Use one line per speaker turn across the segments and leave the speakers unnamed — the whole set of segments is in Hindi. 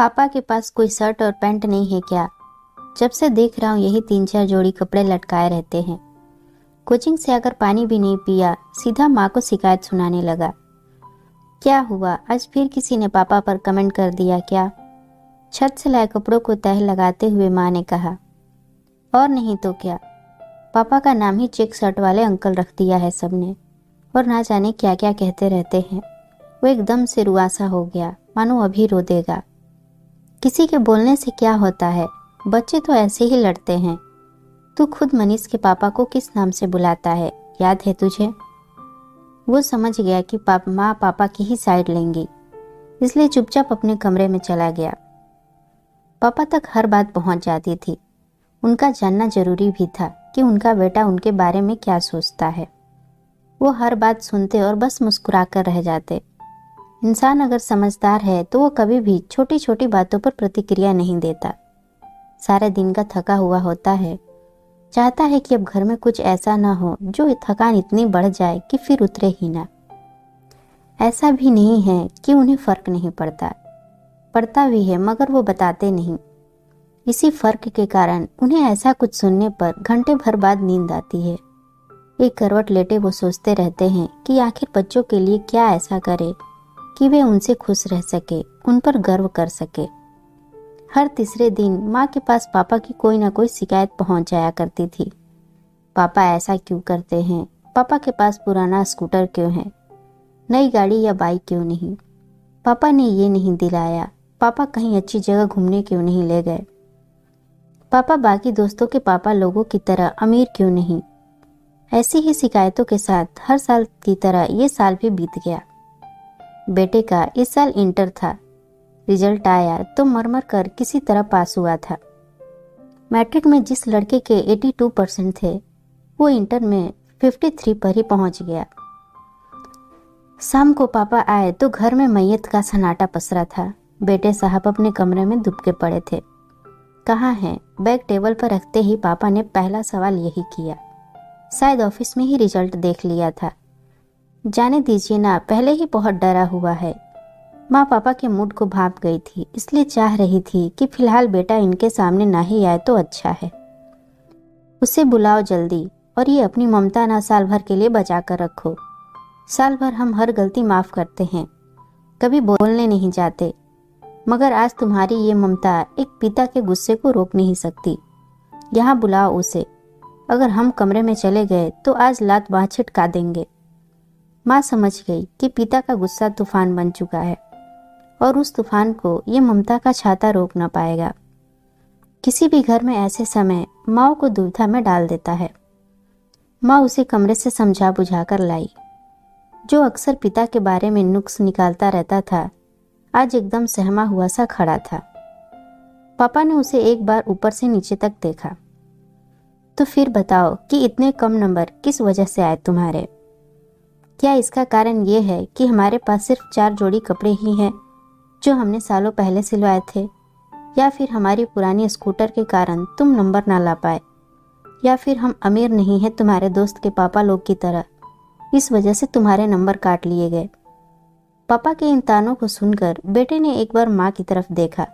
पापा के पास कोई शर्ट और पैंट नहीं है क्या? जब से देख रहा हूँ यही 3-4 जोड़ी कपड़े लटकाए रहते हैं। कोचिंग से आकर पानी भी नहीं पिया, सीधा माँ को शिकायत सुनाने लगा। क्या हुआ, आज फिर किसी ने पापा पर कमेंट कर दिया क्या? छत से लाए कपड़ों को तह लगाते हुए माँ ने कहा। और नहीं तो क्या, पापा का नाम ही चेक शर्ट वाले अंकल रख दिया है सबने, और ना जाने क्या क्या कहते रहते हैं। वो एकदम से रुआसा हो गया, मानो अभी रो देगा। किसी के बोलने से क्या होता है, बच्चे तो ऐसे ही लड़ते हैं। तू खुद मनीष के पापा को किस नाम से बुलाता है, याद है तुझे? वो समझ गया कि माँ पापा की ही साइड लेंगी, इसलिए चुपचाप अपने कमरे में चला गया। पापा तक हर बात पहुंच जाती थी। उनका जानना जरूरी भी था कि उनका बेटा उनके बारे में क्या सोचता है। वो हर बात सुनते और बस मुस्कुरा कर रह जाते। इंसान अगर समझदार है तो वो कभी भी छोटी छोटी बातों पर प्रतिक्रिया नहीं देता। सारे दिन का थका हुआ होता है, चाहता है कि अब घर में कुछ ऐसा ना हो जो थकान इतनी बढ़ जाए कि फिर उतरे ही ना। ऐसा भी नहीं है कि उन्हें फर्क नहीं पड़ता, पड़ता भी है, मगर वो बताते नहीं। इसी फर्क के कारण उन्हें ऐसा कुछ सुनने पर घंटे भर बाद नींद आती है। एक करवट लेटे वो सोचते रहते हैं कि आखिर बच्चों के लिए क्या ऐसा करे कि वे उनसे खुश रह सके, उन पर गर्व कर सके। हर तीसरे दिन माँ के पास पापा की कोई ना कोई शिकायत पहुंच जाया करती थी। पापा ऐसा क्यों करते हैं, पापा के पास पुराना स्कूटर क्यों है, नई गाड़ी या बाइक क्यों नहीं, पापा ने ये नहीं दिलाया, पापा कहीं अच्छी जगह घूमने क्यों नहीं ले गए, पापा बाकी दोस्तों के पापा लोगों की तरह अमीर क्यों नहीं। ऐसी ही शिकायतों के साथ हर साल की तरह ये साल भी बीत गया। बेटे का इस साल इंटर था। रिजल्ट आया तो मरमर कर किसी तरह पास हुआ था। मैट्रिक में जिस लड़के के 82% थे, वो इंटर में 53 पर ही पहुंच गया। शाम को पापा आए तो घर में मैयत का सन्नाटा पसरा था। बेटे साहब अपने कमरे में दुबके पड़े थे। कहाँ हैं? बैग टेबल पर रखते ही पापा ने पहला सवाल यही किया। शायद ऑफिस में ही रिजल्ट देख लिया था। जाने दीजिए ना, पहले ही बहुत डरा हुआ है। माँ पापा के मूड को भांप गई थी, इसलिए चाह रही थी कि फिलहाल बेटा इनके सामने ना ही आए तो अच्छा है। उसे बुलाओ जल्दी, और ये अपनी ममता ना साल भर के लिए बचा कर रखो। साल भर हम हर गलती माफ करते हैं, कभी बोलने नहीं जाते, मगर आज तुम्हारी ये ममता एक पिता के गुस्से को रोक नहीं सकती। यहाँ बुलाओ उसे। अगर हम कमरे में चले गए तो आज लात बाँह छिटका देंगे। माँ समझ गई कि पिता का गुस्सा तूफान बन चुका है, और उस तूफान को ये ममता का छाता रोक न पाएगा। किसी भी घर में ऐसे समय माँ को दुविधा में डाल देता है। माँ उसे कमरे से समझा बुझा कर लाई। जो अक्सर पिता के बारे में नुक्स निकालता रहता था, आज एकदम सहमा हुआ सा खड़ा था। पापा ने उसे एक बार ऊपर से नीचे तक देखा। तो फिर बताओ कि इतने कम नंबर किस वजह से आए तुम्हारे? क्या इसका कारण ये है कि हमारे पास सिर्फ 4 जोड़ी कपड़े ही हैं जो हमने सालों पहले सिलवाए थे, या फिर हमारी पुरानी स्कूटर के कारण तुम नंबर ना ला पाए, या फिर हम अमीर नहीं हैं तुम्हारे दोस्त के पापा लोग की तरह, इस वजह से तुम्हारे नंबर काट लिए गए। पापा के इन तानों को सुनकर बेटे ने एक बार माँ की तरफ देखा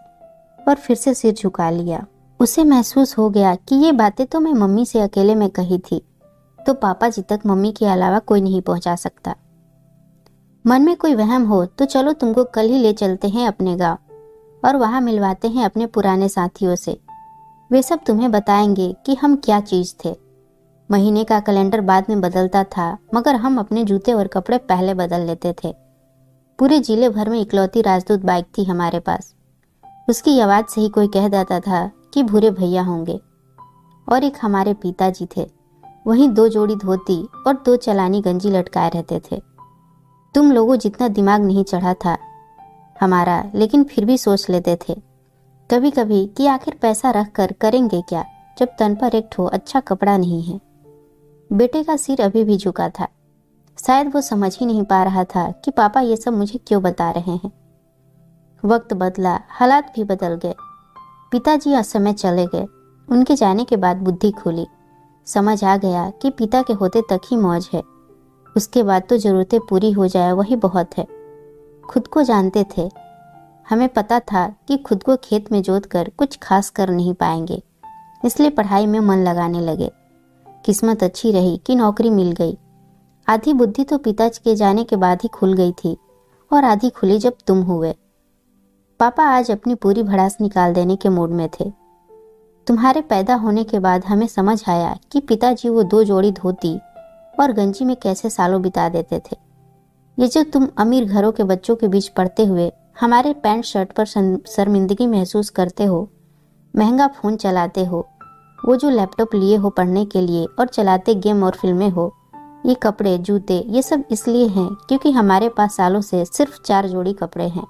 और फिर से सिर झुका लिया। उसे महसूस हो गया कि ये बातें तो मैं मम्मी से अकेले में कही थी, तो पापा जी तक मम्मी के अलावा कोई नहीं पहुंचा सकता। मन में कोई वहम हो तो चलो तुमको कल ही ले चलते हैं अपने गांव, और वहां मिलवाते हैं अपने पुराने साथियों से। वे सब तुम्हें बताएंगे कि हम क्या चीज थे। महीने का कैलेंडर बाद में बदलता था, मगर हम अपने जूते और कपड़े पहले बदल लेते थे। पूरे जिले भर में इकलौती राजदूत बाइक थी हमारे पास। उसकी आवाज से ही कोई कह देता था कि भूरे भैया होंगे। और एक हमारे पिताजी थे, वहीं 2 जोड़ी धोती और 2 चलानी गंजी लटकाए रहते थे। तुम लोगों जितना दिमाग नहीं चढ़ा था हमारा, लेकिन फिर भी सोच लेते थे कभी कभी कि आखिर पैसा रख कर करेंगे क्या जब तन पर एक ठो अच्छा कपड़ा नहीं है। बेटे का सिर अभी भी झुका था। शायद वो समझ ही नहीं पा रहा था कि पापा ये सब मुझे क्यों बता रहे हैं। वक्त बदला, हालात भी बदल गए। पिताजी असमय चले गए। उनके जाने के बाद बुद्धि खुली। समझ आ गया कि पिता के होते तक ही मौज है, उसके बाद तो जरूरतें पूरी हो जाए वही बहुत है। खुद को जानते थे। हमें पता था कि खुद को खेत में जोत कर कुछ खास कर नहीं पाएंगे, इसलिए पढ़ाई में मन लगाने लगे। किस्मत अच्छी रही कि नौकरी मिल गई। आधी बुद्धि तो पिताजी के जाने के बाद ही खुल गई थी और आधी खुली जब तुम हुए। पापा आज अपनी पूरी भड़ास निकाल देने के मूड में थे। तुम्हारे पैदा होने के बाद हमें समझ आया कि पिताजी वो 2 जोड़ी धोती और गंजी में कैसे सालों बिता देते थे। ये जो तुम अमीर घरों के बच्चों के बीच पढ़ते हुए हमारे पैंट शर्ट पर शर्मिंदगी महसूस करते हो, महंगा फ़ोन चलाते हो, वो जो लैपटॉप लिए हो पढ़ने के लिए और चलाते गेम और फिल्में हो, ये कपड़े जूते ये सब इसलिए हैं क्योंकि हमारे पास सालों से सिर्फ 4 जोड़ी कपड़े हैं।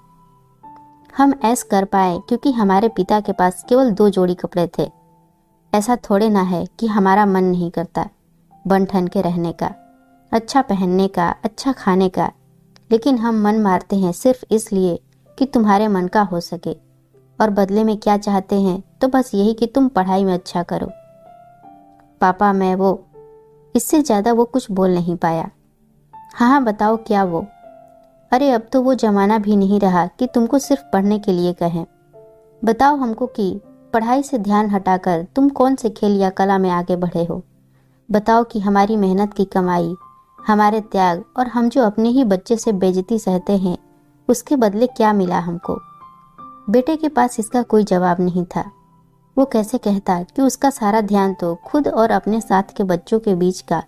हम ऐश कर पाए क्योंकि हमारे पिता के पास केवल 2 जोड़ी कपड़े थे। ऐसा थोड़े ना है कि हमारा मन नहीं करता बन ठन के रहने का, अच्छा पहनने का, अच्छा खाने का, लेकिन हम मन मारते हैं सिर्फ इसलिए कि तुम्हारे मन का हो सके। और बदले में क्या चाहते हैं तो बस यही कि तुम पढ़ाई में अच्छा करो। पापा मैं वो, इससे ज़्यादा वो कुछ बोल नहीं पाया। हाँ बताओ क्या वो? अरे अब तो वो जमाना भी नहीं रहा कि तुमको सिर्फ पढ़ने के लिए कहें। बताओ हमको कि पढ़ाई से ध्यान हटाकर तुम कौन से खेल या कला में आगे बढ़े हो। बताओ कि हमारी मेहनत की कमाई, हमारे त्याग और हम जो अपने ही बच्चे से बेइज्जती सहते हैं, उसके बदले क्या मिला हमको? बेटे के पास इसका कोई जवाब नहीं था। वो कैसे कहता कि उसका सारा ध्यान तो खुद और अपने साथ के बच्चों के बीच का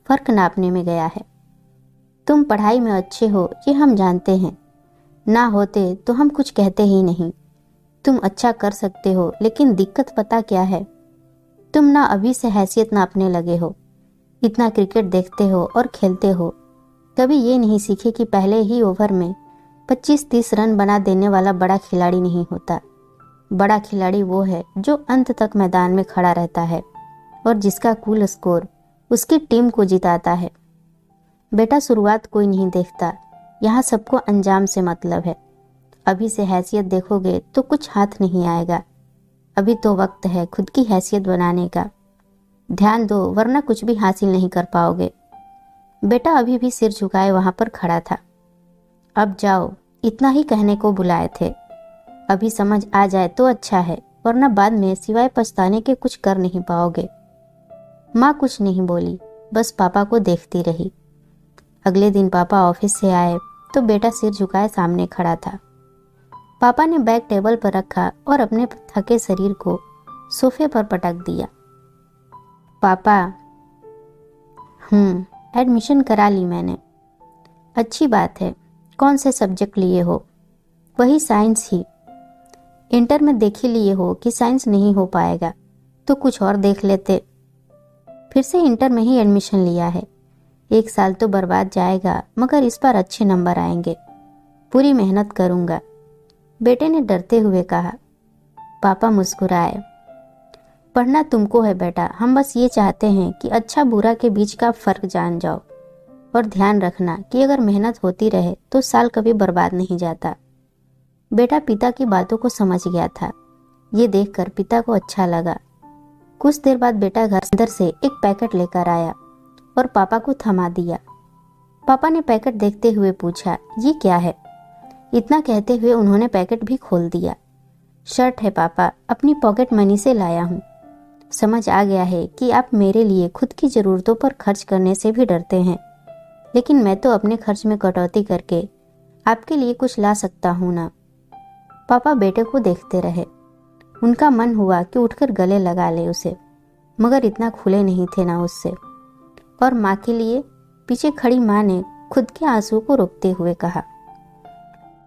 फर्क नापने में गया है। तुम पढ़ाई में अच्छे हो ये हम जानते हैं, ना होते तो हम कुछ कहते ही नहीं। तुम अच्छा कर सकते हो, लेकिन दिक्कत पता क्या है? तुम ना अभी से हैसियत नापने लगे हो। इतना क्रिकेट देखते हो और खेलते हो, कभी ये नहीं सीखे कि पहले ही ओवर में 25-30 रन बना देने वाला बड़ा खिलाड़ी नहीं होता। बड़ा खिलाड़ी वो है जो अंत तक मैदान में खड़ा रहता है और जिसका कुल स्कोर उसकी टीम को जिताता है। बेटा शुरुआत कोई नहीं देखता, यहाँ सबको अंजाम से मतलब है। अभी से हैसियत देखोगे तो कुछ हाथ नहीं आएगा। अभी तो वक्त है खुद की हैसियत बनाने का। ध्यान दो वरना कुछ भी हासिल नहीं कर पाओगे। बेटा अभी भी सिर झुकाए वहां पर खड़ा था। अब जाओ, इतना ही कहने को बुलाए थे। अभी समझ आ जाए तो अच्छा है, वरना बाद में सिवाय पछताने के कुछ कर नहीं पाओगे। माँ कुछ नहीं बोली, बस पापा को देखती रही। अगले दिन पापा ऑफिस से आए तो बेटा सिर झुकाए सामने खड़ा था। पापा ने बैग टेबल पर रखा और अपने थके शरीर को सोफे पर पटक दिया। पापा एडमिशन करा ली मैंने। अच्छी बात है। कौन से सब्जेक्ट लिए हो? वही साइंस ही। इंटर में देख ही लिए हो कि साइंस नहीं हो पाएगा तो कुछ और देख लेते। फिर से इंटर में ही एडमिशन लिया है। 1 साल तो बर्बाद जाएगा, मगर इस बार अच्छे नंबर आएंगे। पूरी मेहनत करूंगा, बेटे ने डरते हुए कहा। पापा मुस्कुराए। पढ़ना तुमको है बेटा, हम बस ये चाहते हैं कि अच्छा बुरा के बीच का फर्क जान जाओ। और ध्यान रखना कि अगर मेहनत होती रहे तो साल कभी बर्बाद नहीं जाता। बेटा पिता की बातों को समझ गया था। ये देखकर पिता को अच्छा लगा। कुछ देर बाद बेटा घर अंदर से एक पैकेट लेकर आया और पापा को थमा दिया। पापा ने पैकेट देखते हुए पूछा, ये क्या है? इतना कहते हुए उन्होंने पैकेट भी खोल दिया। शर्ट है पापा, अपनी पॉकेट मनी से लाया हूँ। समझ आ गया है कि आप मेरे लिए खुद की ज़रूरतों पर खर्च करने से भी डरते हैं, लेकिन मैं तो अपने खर्च में कटौती करके आपके लिए कुछ ला सकता हूँ ना। पापा बेटे को देखते रहे। उनका मन हुआ कि उठकर गले लगा ले उसे, मगर इतना खुले नहीं थे ना उससे। और माँ के लिए पीछे खड़ी माँ ने खुद के आंसू को रोकते हुए कहा,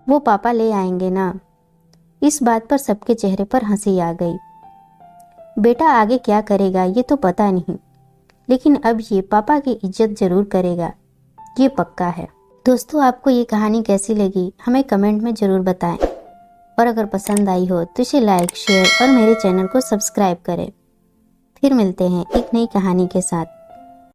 वो पापा ले आएंगे ना। इस बात पर सबके चेहरे पर हंसी आ गई। बेटा आगे क्या करेगा ये तो पता नहीं, लेकिन अब ये पापा की इज्जत जरूर करेगा, ये पक्का है। दोस्तों आपको ये कहानी कैसी लगी हमें कमेंट में ज़रूर बताएं, और अगर पसंद आई हो तो इसे लाइक, शेयर और मेरे चैनल को सब्सक्राइब करें। फिर मिलते हैं एक नई कहानी के साथ।